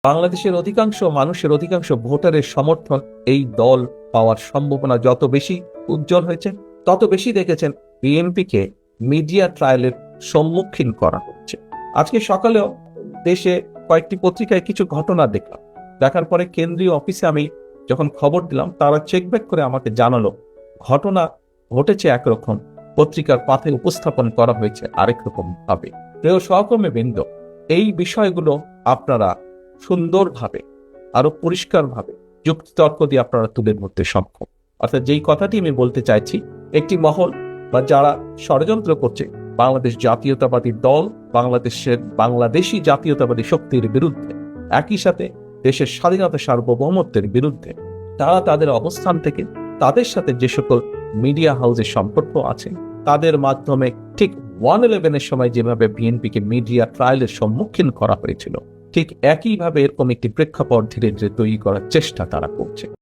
বাংলাদেশের অধিকাংশ ভোটারের সমর্থন এই দল পাওয়ার সম্ভাবনা যত বেশি উজ্জ্বল হয়েছে, তত বেশি দেখেছেন বিএনপিকে মিডিয়া ট্রায়ালের সম্মুখীন করা হচ্ছে। আজকে সকালেও দেশে কয়েকটি পত্রিকায় কিছু ঘটনা দেখলাম। দেখার পরে কেন্দ্রীয় অফিসে আমি যখন খবর দিলাম, তারা চেকব্যাক করে আমাকে জানালো ঘটনা ঘটেছে একরকম, পত্রিকার পাতে উপস্থাপন করা হয়েছে আরেক রকম ভাবে। প্রিয় সহকর্মী বৃন্দ, এই বিষয়গুলো আপনারা সুন্দরভাবে, আরো পরিষ্কারভাবে যুক্তিতর্ক দিয়ে আপনারা তুলে ধরতে সক্ষম। অর্থাৎ যেই কথাটি আমি বলতে চাইছি, একটি মহল বা যারা ষড়যন্ত্র করছে বাংলাদেশ জাতীয়তাবাদী দল, বাংলাদেশি জাতীয়তাবাদী শক্তির বিরুদ্ধে, একই সাথে দেশের স্বাধীনতা সার্বভৌমত্বের বিরুদ্ধে, তারা তাদের অবস্থান থেকে তাদের সাথে যে সকল মিডিয়া হাউসের সম্পর্ক আছে তাদের মাধ্যমে ঠিক 1/11-এর সময় যেভাবে বিএনপিকে মিডিয়া ট্রায়ালের সম্মুখীন করা হয়েছিল, ঠিক একইভাবে এরকম একটি প্রেক্ষাপট ধীরে ধীরে তৈরি করার চেষ্টা তারা করছে।